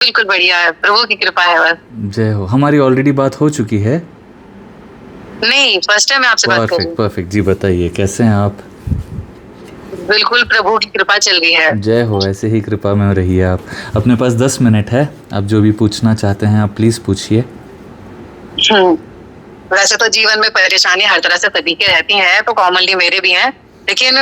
बिल्कुल बढ़िया है, प्रभु की कृपा है बस। जय हो। हमारी ऑलरेडी बात हो चुकी है। नहीं, फर्स्ट टाइम मैं आपसे बात कर रही परफेक्ट हूँ। परफेक्ट। जी बताइए कैसे हैं आप? बिल्कुल प्रभु की कृपा चल रही है। जय हो, ऐसे ही कृपा में रहिए आप। अपने पास 10 मिनट है, आप जो भी पूछना चाहते हैं आप प्लीज़ पूछिए। वैसे तो जीवन में परेशानी हर तरह से सभी के रहती हैं, तो कॉमनली मेरे भी हैं, लेकिन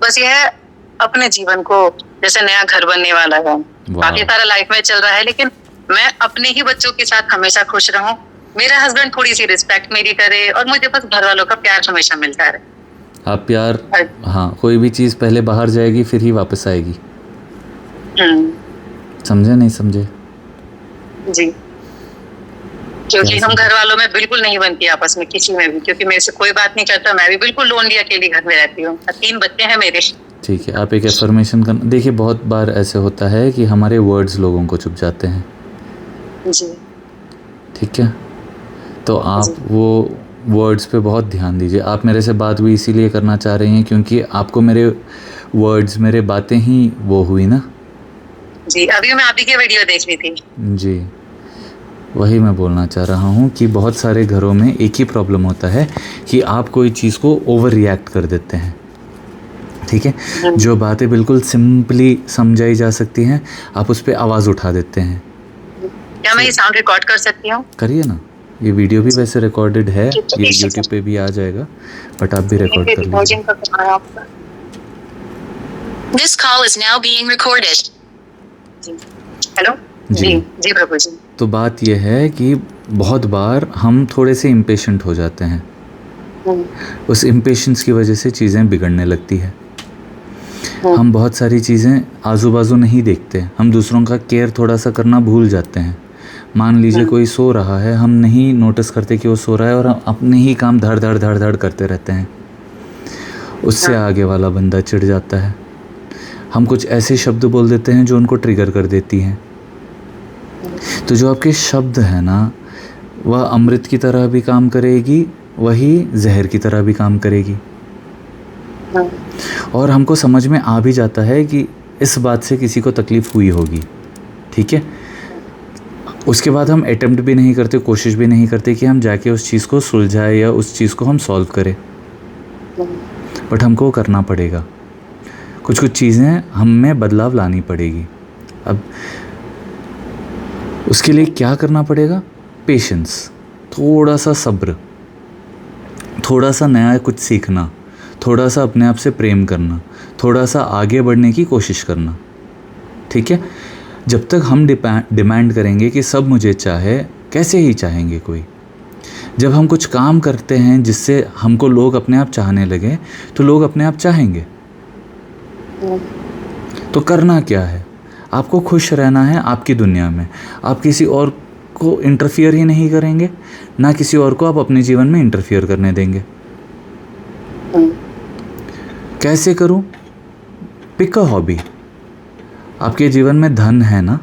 बस ये है अपने जीवन को, जैसे नया घर बनने वाला है, काफी सारा लाइफ में चल रहा है, लेकिन मैं अपने ही बच्चों के साथ हमेशा खुश रहूं, मेरा हस्बैंड थोड़ी सी रिस्पेक्ट मेरी करे और मुझे बस घर वालों का प्यार हमेशा मिलता रहे। आप प्यार, हाँ, कोई भी चीज़ पहले बाहर जाएगी फिर ही वापस आएगी। समझे नहीं समझे? जी, क्योंकि हम घर वालों में बिल्कुल नहीं बनती आपस में, किसी में भी, क्योंकि मेरे से कोई बात नहीं करता, मैं भी बिल्कुल लोनली अकेली घर में रहती हूँ, 3 बच्चे हैं मेरे। ठीक है, आप एक एफर्मेशन करना। देखिए बहुत बार ऐसे होता है कि हमारे वर्ड्स लोगों को चुभ जाते हैं। जी। ठीक है, तो आप वो वर्ड्स पे बहुत ध्यान दीजिए। आप मेरे से बात भी इसीलिए करना चाह रही हैं क्योंकि आपको मेरे वर्ड्स, मेरे बातें ही वो हुई ना। जी, अभी मैं आप ही की वीडियो देख रही थी। जी, वही मैं बोलना चाह रहा हूँ कि बहुत सारे घरों में एक ही प्रॉब्लम होता है कि आप कोई चीज़ को ओवर रिएक्ट कर देते हैं। ठीक है, जो बातें बिल्कुल सिंपली समझाई जा सकती हैं आप उस पर आवाज़ उठा देते हैं। क्या मैं ये साउंड रिकॉर्ड कर सकती हूँ? करिए ना, ये वीडियो भी वैसे रिकॉर्डेड है, ये यूट्यूब पे भी आ जाएगा, बट आप भी रिकॉर्ड कर लीजिए। This call is now being recorded. Hello जी जी प्रभु जी। तो बात यह है कि बहुत बार हम थोड़े से इम्पेशेंट हो जाते हैं, उस इम्पेशेंस की वजह से चीज़ें बिगड़ने लगती है। हम बहुत सारी चीज़ें आजू बाजू नहीं देखते, हम दूसरों का केयर थोड़ा सा करना भूल जाते हैं। मान लीजिए कोई सो रहा है, हम नहीं नोटिस करते कि वो सो रहा है और हम अपने ही काम धड़ धड़ धड़ धड़ करते रहते हैं। उससे आगे वाला बंदा चिढ़ जाता है, हम कुछ ऐसे शब्द बोल देते हैं जो उनको ट्रिगर कर देती हैं। तो जो आपके शब्द है ना, वह अमृत की तरह भी काम करेगी, वही जहर की तरह भी काम करेगी। और हमको समझ में आ भी जाता है कि इस बात से किसी को तकलीफ़ हुई होगी। ठीक है, उसके बाद हम अटेम्प्ट भी नहीं करते, कोशिश भी नहीं करते कि हम जाके उस चीज़ को सुलझाए या उस चीज़ को हम सॉल्व करें, बट हमको वो करना पड़ेगा। कुछ कुछ चीज़ें हम में बदलाव लानी पड़ेगी। अब उसके लिए क्या करना पड़ेगा? पेशेंस, थोड़ा सा सब्र, थोड़ा सा नया कुछ सीखना, थोड़ा सा अपने आप से प्रेम करना, थोड़ा सा आगे बढ़ने की कोशिश करना। ठीक है, जब तक हम डिमांड करेंगे कि सब मुझे चाहे, कैसे ही चाहेंगे कोई? जब हम कुछ काम करते हैं जिससे हमको लोग अपने आप चाहने लगे, तो लोग अपने आप चाहेंगे। तो करना क्या है? आपको खुश रहना है आपकी दुनिया में। आप किसी और को इंटरफियर ही नहीं करेंगे, ना किसी और को आप अपने जीवन में इंटरफियर करने देंगे। कैसे करूं? Pick a hobby. आपके जीवन में धन है ना,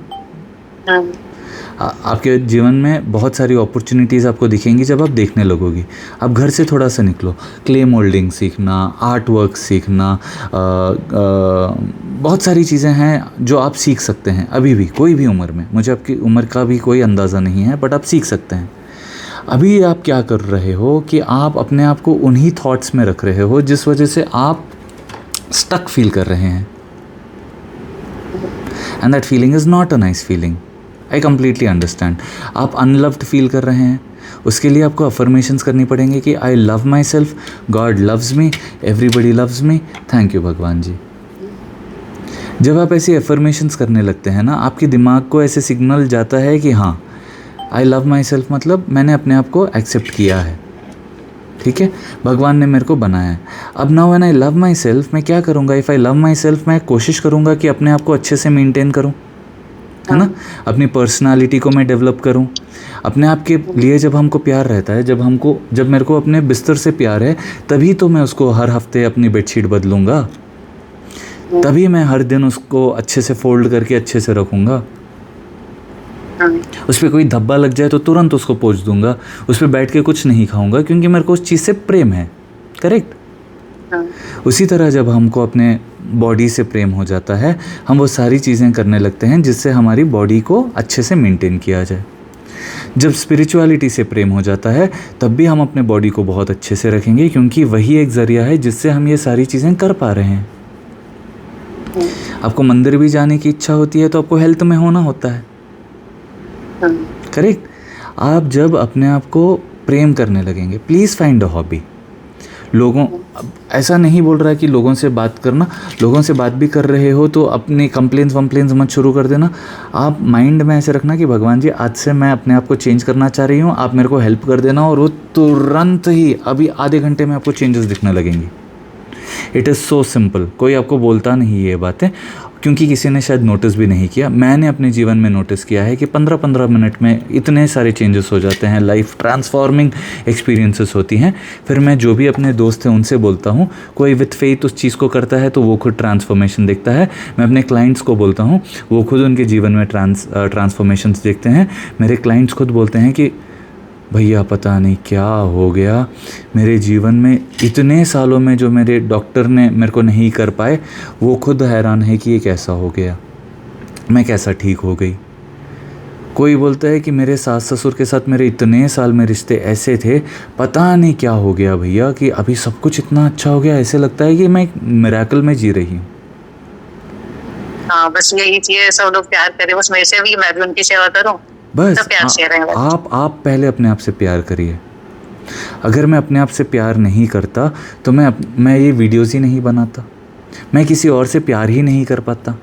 आपके जीवन में बहुत सारी अपॉर्चुनिटीज़ आपको दिखेंगी जब आप देखने लगोगी। आप घर से थोड़ा सा निकलो, क्ले मोल्डिंग सीखना, आर्ट वर्क सीखना, बहुत सारी चीज़ें हैं जो आप सीख सकते हैं अभी भी, कोई भी उम्र में। मुझे आपकी उम्र का भी कोई अंदाज़ा नहीं है, बट आप सीख सकते हैं। अभी आप क्या कर रहे हो कि आप अपने आप को उन्हीं थॉट्स में रख रहे हो जिस वजह से आप स्टक फील कर रहे हैं, and that feeling is not a nice feeling. I completely understand. आप अनलव्ड फील कर रहे हैं, उसके लिए आपको अफर्मेशंस करनी पड़ेंगे कि I love my self, God loves me, everybody loves me, thank you भगवान जी। जब आप ऐसी अफर्मेशंस करने लगते हैं ना, आपके दिमाग को ऐसे सिग्नल जाता है कि हाँ, आई लव माई सेल्फ मतलब मैंने अपने आप को एक्सेप्ट किया है। ठीक है, भगवान ने मेरे को बनाया है। अब now when I love my self, मैं क्या करूँगा? If I love my self, मैं कोशिश करूँगा कि अपने आप को अच्छे से मेंटेन करूँ, है ना, अपनी पर्सनालिटी को मैं डेवलप करूं। अपने आप के लिए जब हमको प्यार रहता है, जब मेरे को अपने बिस्तर से प्यार है, तभी तो मैं उसको हर हफ्ते अपनी बेडशीट बदलूंगा, तभी मैं हर दिन उसको अच्छे से फोल्ड करके अच्छे से रखूंगा। उस पर कोई धब्बा लग जाए तो तुरंत उसको पोंछ दूंगा, उस पर बैठ के कुछ नहीं खाऊंगा, क्योंकि मेरे को उस चीज़ से प्रेम है। करेक्ट? उसी तरह जब हमको अपने बॉडी से प्रेम हो जाता है, हम वो सारी चीज़ें करने लगते हैं जिससे हमारी बॉडी को अच्छे से मेंटेन किया जाए। जब स्पिरिचुअलिटी से प्रेम हो जाता है तब भी हम अपने बॉडी को बहुत अच्छे से रखेंगे, क्योंकि वही एक ज़रिया है जिससे हम ये सारी चीज़ें कर पा रहे हैं। आपको मंदिर भी जाने की इच्छा होती है तो आपको हेल्थ में होना होता है, करेक्ट। आप जब अपने आप को प्रेम करने लगेंगे, प्लीज़ फाइंड अ हॉबी। लोगों, ऐसा नहीं बोल रहा है कि लोगों से बात करना, लोगों से बात भी कर रहे हो तो अपनी कंप्लेंट्स मत शुरू कर देना। आप माइंड में ऐसे रखना कि भगवान जी आज से मैं अपने आप को चेंज करना चाह रही हूँ, आप मेरे को हेल्प कर देना, और वो तुरंत ही अभी आधे घंटे में आपको चेंजेस दिखने लगेंगी। It is so simple. कोई आपको बोलता नहीं ये बातें, क्योंकि किसी ने शायद नोटिस भी नहीं किया। मैंने अपने जीवन में नोटिस किया है कि 15-15 मिनट में इतने सारे चेंजेस हो जाते हैं, लाइफ ट्रांसफॉर्मिंग एक्सपीरियंसेस होती हैं। फिर मैं जो भी अपने दोस्त हैं उनसे बोलता हूँ, कोई विथ फेथ उस चीज़ को करता है तो वो खुद ट्रांसफॉर्मेशन देखता है। मैं अपने क्लाइंट्स को बोलता हूँ, वो खुद उनके जीवन में ट्रांसफॉर्मेशंस देखते हैं। मेरे क्लाइंट्स खुद बोलते हैं कि भैया पता नहीं क्या हो गया मेरे जीवन में, इतने सालों में जो मेरे डॉक्टर ने मेरे को नहीं कर पाए, वो खुद हैरान है कि ये कैसा हो गया, मैं कैसा ठीक हो गई। कोई बोलता है कि मेरे सास ससुर के साथ मेरे इतने साल में रिश्ते ऐसे थे, पता नहीं क्या हो गया भैया कि अभी सब कुछ इतना अच्छा हो गया, ऐसे लगता है कि मैं एक मिरेकल में जी रही हूँ। हाँ, बस यही चाहिए, सब लोग प्यार करें, बस मेरे से भी, मैं भी उनकी सेवा करूँ, बस सब प्यार से रहें। आप पहले अपने आप से प्यार करिए। अगर मैं अपने आप से प्यार नहीं करता तो मैं ये वीडियोस ही नहीं बनाता, मैं किसी और से प्यार ही नहीं कर पाता।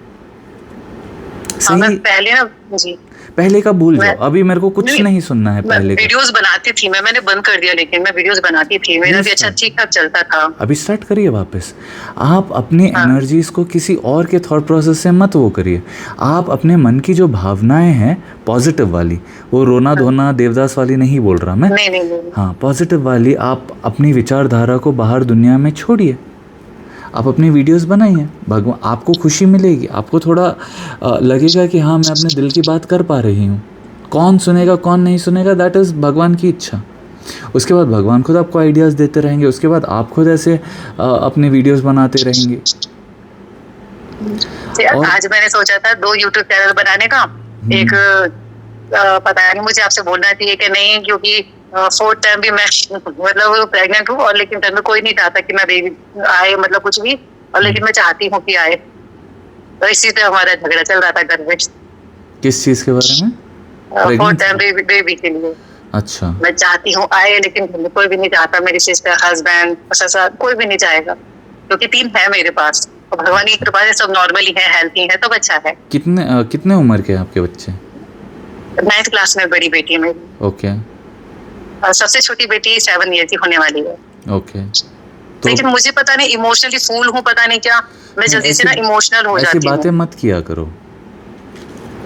हाँ, मैं पहले ना जी, पहले का भूल जाओ, अभी मेरे को कुछ नहीं सुनना है पहले का। वीडियोस बनाती थी मैंने बंद कर दिया, लेकिन मैं वीडियोस बनाती थी, मेरा भी अच्छा ठीक ठाक चलता था। अभी स्टार्ट करिए वापस। आप अपनी एनर्जीज को किसी और के थॉट प्रोसेस से मत वो करिए। आप अपने मन की जो भावनाएं हैं पॉजिटिव वाली, वो रोना धोना देवदास वाली नहीं बोल रहा मैं, नहीं। हाँ पॉजिटिव वाली, आप अपनी विचारधारा को बाहर दुनिया में छोड़िए। आप अपनी वीडियोस बनाइए, भगवान आपको खुशी मिलेगी, आपको थोड़ा लगेगा कि हाँ मैं अपने दिल की बात कर पा रही हूँ। कौन सुनेगा कौन नहीं सुनेगा, दैट इज़ भगवान की इच्छा। उसके बाद भगवान खुद आपको आइडियाज़ देते रहेंगे, उसके बाद आप खुद ऐसे अपने वीडियोस बनाते रहेंगे। और आज मैंने सोचा था 2 यूट्यूब चैनल बनाने का, एक पता नहीं मुझे आपसे बोलना चाहिए कि नहीं, क्योंकि 4th टाइम भी मैं मतलब प्रेग्नेंट हूँ, और लेकिन घर में कोई नहीं चाहता कि मैं बेबी आए, मतलब कुछ भी, और लेकिन मैं चाहती हूँ कि आए, तो इसी से हमारा झगड़ा चल रहा था घर में। किस चीज़ के बारे में? 4th टाइम बेबी के लिए। अच्छा। मैं चाहती हूँ आए, लेकिन घर में कोई भी नहीं चाहता, मेरी सिस्टर, हस्बैंड, ससुर, कोई भी नहीं चाहेगा, क्योंकि 3 है मेरे पास, और भगवान की कृपा से सब नॉर्मली है, हेल्थी है, तो अच्छा है। कितने उम्र के हैं आपके बच्चे? 9th क्लास में बड़ी बेटी है मेरी। ओके। और सबसे छोटी बेटी 7 ईयर की होने वाली है। ओके। तो लेकिन मुझे पता नहीं, इमोशनली फूल हूँ, पता नहीं क्या, मैं जल्दी से ना इमोशनल हो जाती हूँ। ऐसी बातें मत किया करो।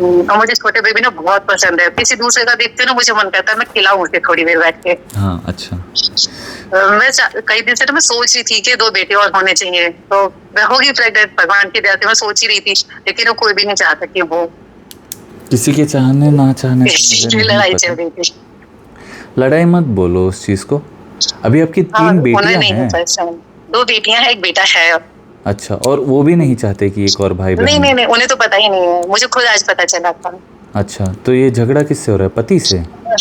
और मुझे छोटे बेबी ना बहुत पसंद है, किसी दूसरे का देखते ना मुझे मन करता है मैं खिलाऊं उसे थोड़ी देर बैठ के। हाँ, अच्छा। मैं कई दिन से तो मैं सोच रही थी कि 2 बेटे और होने चाहिए, तो मैं होगी प्रेग्नेंट, भगवान की दया से मैं सोच ही रही थी, लेकिन वो कोई भी नहीं चाहता कि वो, किसी के चाहने ना चाहने से लड़ाई चल रही थी। लड़ाई मत बोलो उस चीज को। अभी आपकी 3 बेटियां हैं? 2 बेटियां हैं, 1 बेटा है। अच्छा, और वो भी नहीं चाहते कि एक और भाई बहन? नहीं, उन्हें तो पता ही नहीं है, मुझे खुद आज पता चला था। अच्छा, तो ये झगड़ा किससे हो रहा है, पति से?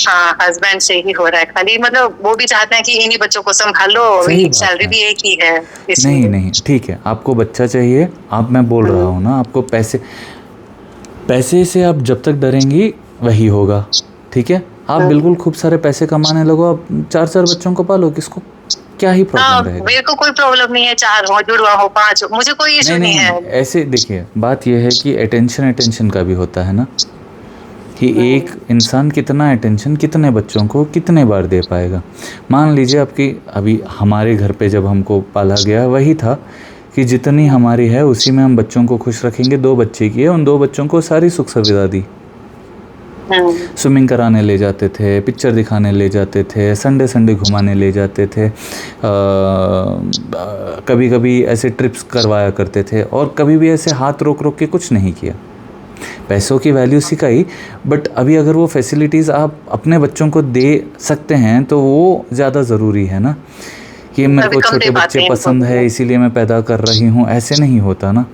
हाँ, हस्बैंड से ही हो रहा है खाली, मतलब वो भी चाहते हैं कि इन्हीं बच्चों को संभाल लो, सैलरी भी एक ही है। नहीं, ठीक है, आपको बच्चा चाहिए, आप, मैं बोल रहा हूँ ना आपको, पैसे से आप जब तक डरेंगी वही होगा, ठीक है? आप बिल्कुल खूब सारे पैसे कमाने लगो, आप 4 बच्चों को पालो, किसको क्या ही प्रॉब्लम रहेगा? मेरे को कोई प्रॉब्लम नहीं है, 4 हो, जुड़वा हो, 5 हो, मुझे कोई इशू नहीं है। ऐसे देखिए, बात यह है कि अटेंशन का भी होता है ना, कि एक इंसान कितना अटेंशन कितने बच्चों को कितने बार दे पाएगा। मान लीजिए आपकी, अभी हमारे घर पे जब हमको पाला गया वही था कि जितनी हमारी है उसी में हम बच्चों को खुश रखेंगे। 2 बच्चे की है, उन 2 बच्चों को सारी सुख सुविधा दी। स्विमिंग कराने ले जाते थे, पिक्चर दिखाने ले जाते थे, संडे घुमाने ले जाते थे, कभी कभी ऐसे ट्रिप्स करवाया करते थे, और कभी भी ऐसे हाथ रोक के कुछ नहीं किया। पैसों की वैल्यू सिखाई, बट अभी अगर वो फैसिलिटीज़ आप अपने बच्चों को दे सकते हैं तो वो ज़्यादा ज़रूरी है ना, कि मेरे कभी को कम छोटे दे पाते बच्चे हैं पसंद है इसीलिए मैं पैदा कर रही हूँ, ऐसे नहीं होता ना।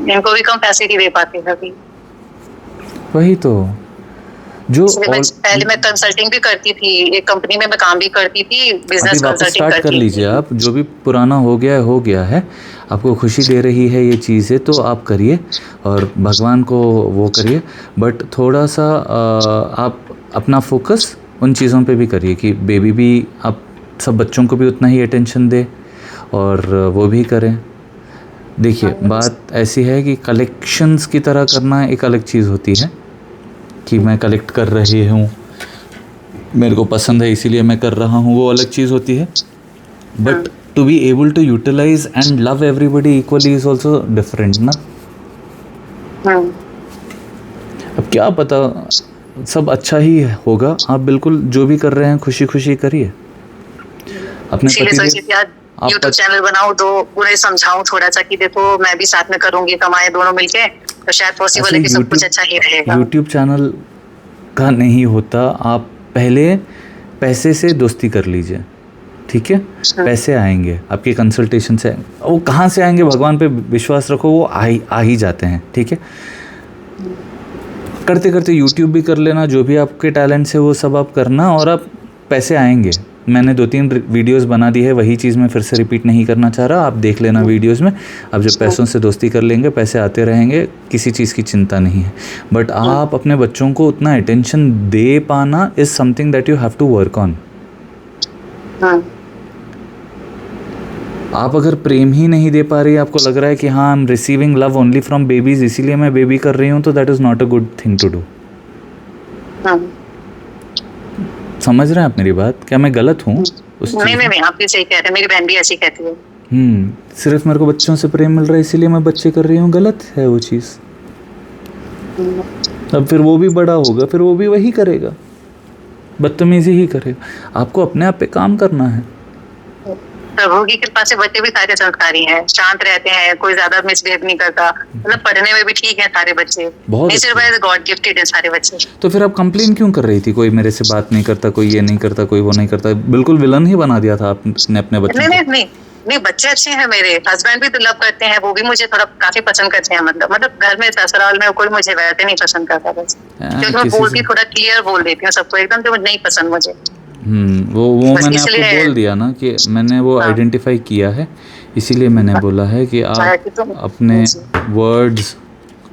इनको भी कम पैसे नहीं दे पाते कभी। वही तो जो इसलिए मैं पहले मैं कंसल्टिंग भी करती थी, एक कंपनी में मैं काम भी करती थी, अभी बिजनेस वापस कंसल्टिंग स्टार्ट कर करती लीजिए। थी। आप जो भी पुराना हो गया है, आपको खुशी दे रही है ये चीज़ें तो आप करिए और भगवान को वो करिए, बट थोड़ा सा आप अपना फोकस उन चीज़ों पे भी करिए कि बेबी भी, आप सब बच्चों को भी उतना ही अटेंशन दे और वो भी करें। देखिए बात ऐसी है कि कलेक्शंस की तरह करना एक अलग चीज़ होती है कि मैं कलेक्ट कर रही हूँ, मेरे को पसंद है इसीलिए मैं कर रहा हूँ, वो अलग चीज़ होती है। But to be able to utilise and love everybody equally is also different ना। अब क्या पता सब अच्छा ही होगा, आप बिल्कुल जो भी कर रहे हैं खुशी खुशी करिए। अपने यूट्यूब चैनल बनाऊं तो उन्हें समझाऊं थोड़ा सा कि देखो मैं भी साथ में करूंगी, कमाए दोनों मिलके, तो शायद पॉसिबल है कि सब कुछ अच्छा ही रहेगा। यूट्यूब चैनल का नहीं होता, आप पहले पैसे से दोस्ती कर लीजिए, ठीक है? पैसे आएंगे आपके कंसल्टेशन से, वो कहाँ से आएंगे, भगवान पे विश्वास रखो, वो आ ही जाते हैं, ठीक है? करते करते यूट्यूब भी कर लेना, जो भी आपके टैलेंट है वो सब आप करना और आप पैसे आएंगे। मैंने 2-3 वीडियोस बना दी है, वही चीज़ मैं फिर से रिपीट नहीं करना चाह रहा, आप देख लेना वीडियोस में। अब जब पैसों से दोस्ती कर लेंगे, पैसे आते रहेंगे, किसी चीज़ की चिंता नहीं है। बट आप अपने बच्चों को उतना अटेंशन दे पाना is something that you have to work on. आप अगर प्रेम ही नहीं दे पा रही, आपको लग रहा है कि हाँ I am receiving love only from babies इसीलिए मैं बेबी कर रही हूँ, तो that is not a good thing to do. समझ रहे हैं आप मेरी बात? क्या मैं गलत हूँ उस चीज़ में? नहीं, आप भी सही कह रहे हैं, मेरी बहन भी ऐसी कहती है। सिर्फ मेरे को बच्चों से प्रेम मिल रहा है इसीलिए मैं बच्चे कर रही हूँ, गलत है वो चीज़। अब फिर वो भी बड़ा होगा, फिर वो भी वही करेगा, बदतमीजी ही करेगा। आपको अपने आप पे काम करना है। प्रभु की कृपा से बच्चे भी सारे संस्कारी हैं, शांत रहते हैं, कोई ज्यादा मिसबिहेव नहीं करता, मतलब पढ़ने में भी ठीक है सारे बच्चे, नेचर वाइज गॉड गिफ्टेड है सारे बच्चे। तो फिर आप कंप्लेन क्यों कर रही थी, कोई मेरे से बात नहीं करता, कोई ये नहीं करता, कोई वो नहीं करता? बिल्कुल विलन ही बना दिया था आपने अपने बच्चों को। नहीं, बच्चे अच्छे हैं मेरे, हस्बैंड भी तो लव करते हैं, वो भी मुझे थोड़ा काफी पसंद करते हैं, मतलब घर में ससुराल में कोई मुझे वैसे नहीं पसंद करता बस, क्योंकि मैं बोलती थोड़ा क्लियर बोल देती हूँ सबको, एकदम तो नहीं पसंद मुझे। वो मैंने आपको बोल दिया ना कि मैंने वो आइडेंटिफाई किया है, इसीलिए मैंने बोला है कि आप अपने वर्ड्स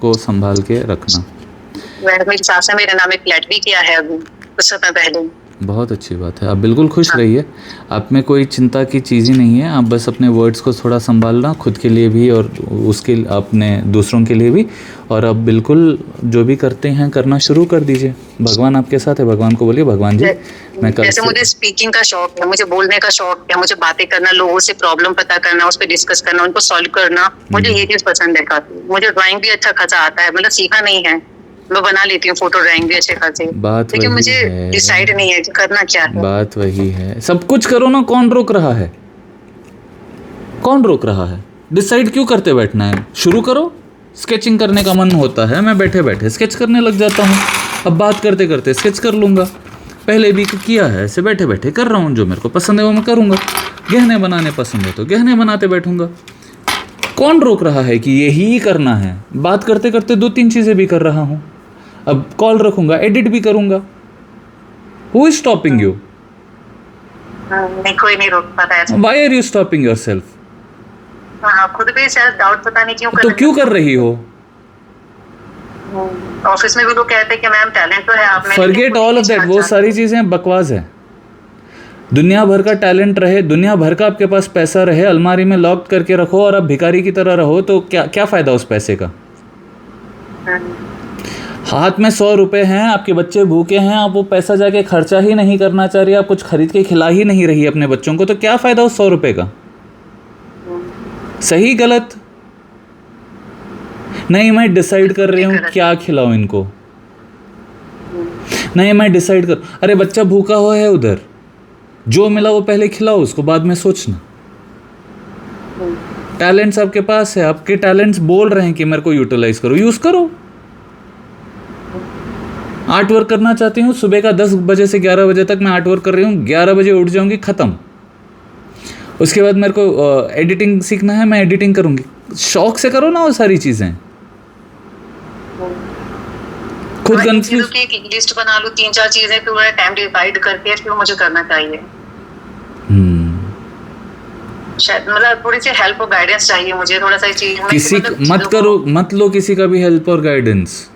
को संभाल के रखना। मेरी सास ने मेरे नाम एक फ्लैट भी किया है अभी कुछ समय पहले। बहुत अच्छी बात है, आप बिल्कुल खुश रहिए, आप में कोई चिंता की चीज़ ही नहीं है। आप बस अपने वर्ड्स को थोड़ा संभालना, खुद के लिए भी और उसके अपने दूसरों के लिए भी, और अब बिल्कुल जो भी करते हैं करना शुरू कर दीजिए। भगवान आपके साथ है, भगवान को बोलिए भगवान जी मैं कल जैसे मुझे स्पीकिंग का शौक है, मुझे बोलने का शौक है, मुझे बातें करना, लोगों से प्रॉब्लम पता करना, उस पर डिस्कस करना, उनको सॉल्व करना, मुझे ये चीज पसंद है काफी। मुझे ड्राइंग भी अच्छा खासा आता है, मतलब सीखा नहीं है, मैं बना लेती हूँ फोटो ड्राइंग भी अच्छे खासे, लेकिन मुझे डिसाइड नहीं है कि करना क्या है। बात वही है, सब कुछ करो ना, कौन रोक रहा है? कौन रोक रहा है? डिसाइड क्यों करते बैठना है? शुरू करो। स्केचिंग करने का मन होता है, मैं बैठे बैठे स्केच करने लग जाता हूँ, अब बात करते करते स्केच कर लूँगा। पहले भी किया है, ऐसे बैठे बैठे कर रहा हूँ, जो मेरे को पसंद है वो मैं करूँगा। गहने बनाने पसंद है तो गहने बनाते बैठूँगा। कौन रोक रहा है कि यही करना है? बात करते करते 2-3 चीज़ें भी कर रहा हूँ, अब कॉल रखूँगा, एडिट भी करूँगा। Who is stopping you? नहीं, कोई नहीं रोक पाता है। Why are you stopping yourself? खुद भी शायद डाउट पता नहीं क्यों कर तो क्यों कर रही हो? ऑफिस में भी लोग कहते हैं कि मैम टैलेंट तो है आप में, Forget all of that, वो सारी चीज़ें बकवास है। दुनिया भर का टैलेंट रहे, दुनिया भर का आपके पास पैसा रहे, अलमारी में लॉक करके रखो और आप भिखारी की तरह रहो, तो क्या फ़ायदा उस पैसे का? हाथ में 100 रुपये हैं, आपके बच्चे भूखे हैं, आप वो पैसा जाके खर्चा ही नहीं करना चाह रही, आप कुछ खरीद के खिला ही नहीं रही अपने बच्चों को, तो क्या फ़ायदा उस 100 रुपये का? सही गलत? नहीं, मैं डिसाइड कर रही हूँ क्या खिलाऊं इनको। नहीं, मैं डिसाइड कर, अरे बच्चा भूखा हुआ है उधर, जो मिला वो पहले खिलाओ उसको, बाद में सोचना। टैलेंट्स आपके पास है, आपके टैलेंट्स बोल रहे हैं कि मेरे को यूटिलाइज करो, यूज़ करो। आर्ट वर्क करना चाहती हूँ, सुबह का 10 बजे से 11 बजे तक मैं आर्ट वर्क कर रही हूँ, 11 बजे उठ जाऊंगी, ख़त्म। उसके बाद मेरे को एडिटिंग सीखना है, मैं एडिटिंग करूँगी। शौक से करो ना वो सारी चीज़ें। खुद मैं इन चीजों कंफ्यूज की एक लिस्ट बना लूं, 3-4 चीजें, फिर मैं टाइम डिवाइड करके फिर मुझे करना चाहिए। शायद मतलब थोड़ी सी हेल्प और गाइडेंस चाहिए मुझे, थोड़ा सा इस चीज में, किसी मतलब मत चीजों करो, मत लो किसी का भी हेल्प और गाइडेंस।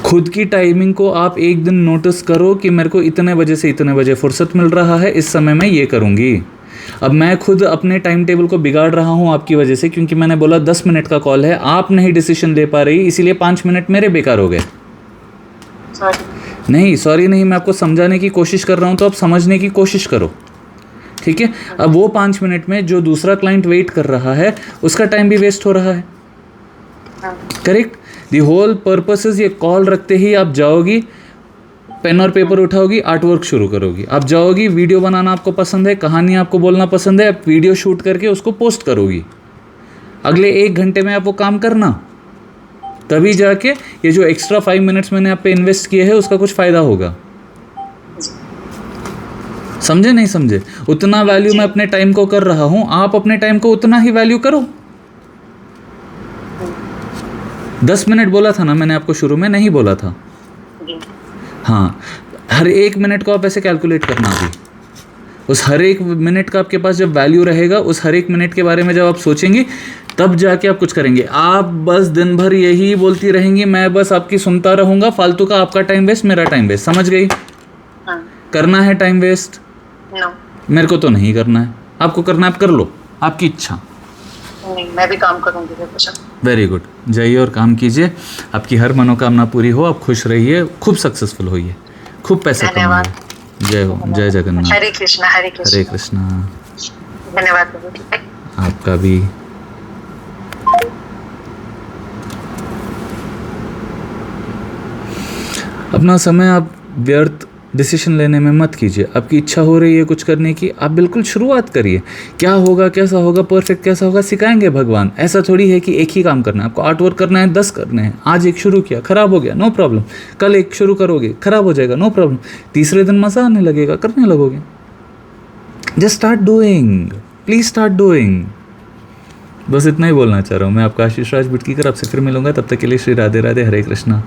खुद की टाइमिंग को आप एक दिन नोटिस करो कि मेरे को इतने बजे से इतने बजे फुर्सत मिल रहा है, इस समय मैं ये करूँगी। अब मैं खुद अपने टाइम टेबल को बिगाड़ रहा हूँ आपकी वजह से, क्योंकि मैंने बोला 10 मिनट का कॉल है, आप नहीं डिसीजन ले पा रही, इसीलिए 5 मिनट मेरे बेकार हो गए। सॉरी। नहीं सॉरी नहीं, मैं आपको समझाने की कोशिश कर रहा हूँ, तो आप समझने की कोशिश करो, ठीक है। अब वो 5 मिनट में जो दूसरा क्लाइंट वेट कर रहा है उसका टाइम भी वेस्ट हो रहा है, correct. The whole purpose is, ये कॉल रखते ही आप जाओगी, पेन और पेपर उठाओगी, आर्ट वर्क शुरू करोगी। आप जाओगी, वीडियो बनाना आपको पसंद है, कहानी आपको बोलना पसंद है, आप वीडियो शूट करके उसको पोस्ट करोगी। अगले 1 घंटे में आप वो काम करना, तभी जाके ये जो एक्स्ट्रा 5 मिनट्स मैंने आप पे इन्वेस्ट किए हैं उसका कुछ फ़ायदा होगा। समझे नहीं समझे? उतना वैल्यू मैं अपने टाइम को कर रहा हूँ, आप अपने टाइम को उतना ही वैल्यू करो। 10 मिनट बोला था ना मैंने आपको, शुरू में नहीं बोला था। हाँ, हर 1 मिनट को आप ऐसे कैलकुलेट करना अभी। उस हर 1 मिनट का आपके पास जब वैल्यू रहेगा, उस हर 1 मिनट के बारे में जब आप सोचेंगी, तब जाके आप कुछ करेंगे। आप बस दिन भर यही बोलती रहेंगी, मैं बस आपकी सुनता रहूँगा, फालतू का आपका टाइम वेस्ट, मेरा टाइम वेस्ट। समझ गई? करना है टाइम वेस्ट? नो, मेरे को तो नहीं करना है। आपको करना है आप कर लो, आपकी इच्छा। नहीं, मैं भी काम करूंगी। वेरी गुड, जाइए और काम कीजिए, आपकी हर मनोकामना पूरी हो, आप खुश रहिए, खूब सक्सेसफुल होइए, खूब पैसा कमाइए। जय हो, जय जगन्नाथ। हरे कृष्णा, हरे कृष्णा। हरे कृष्णा। धन्यवाद प्रभु। आपका भी। अपना समय आप व्यर्थ डिसीजन लेने में मत कीजिए। आपकी इच्छा हो रही है कुछ करने की, आप बिल्कुल शुरुआत करिए। क्या होगा, कैसा होगा, परफेक्ट कैसा होगा, सिखाएंगे भगवान। ऐसा थोड़ी है कि एक ही काम करना है आपको। आर्ट वर्क करना है 10 करने हैं। आज एक शुरू किया, खराब हो गया, नो प्रॉब्लम। कल एक शुरू करोगे, खराब हो जाएगा, नो प्रॉब्लम। तीसरे दिन मज़ा आने लगेगा, करने लगोगे। Just start doing, please start doing. बस इतना ही बोलना चाह रहा हूँ मैं। आपका आशीष राज बिटकीकर, आपसे फिर मिलूंगा। तब तक के लिए श्री राधे राधे, हरे कृष्णा।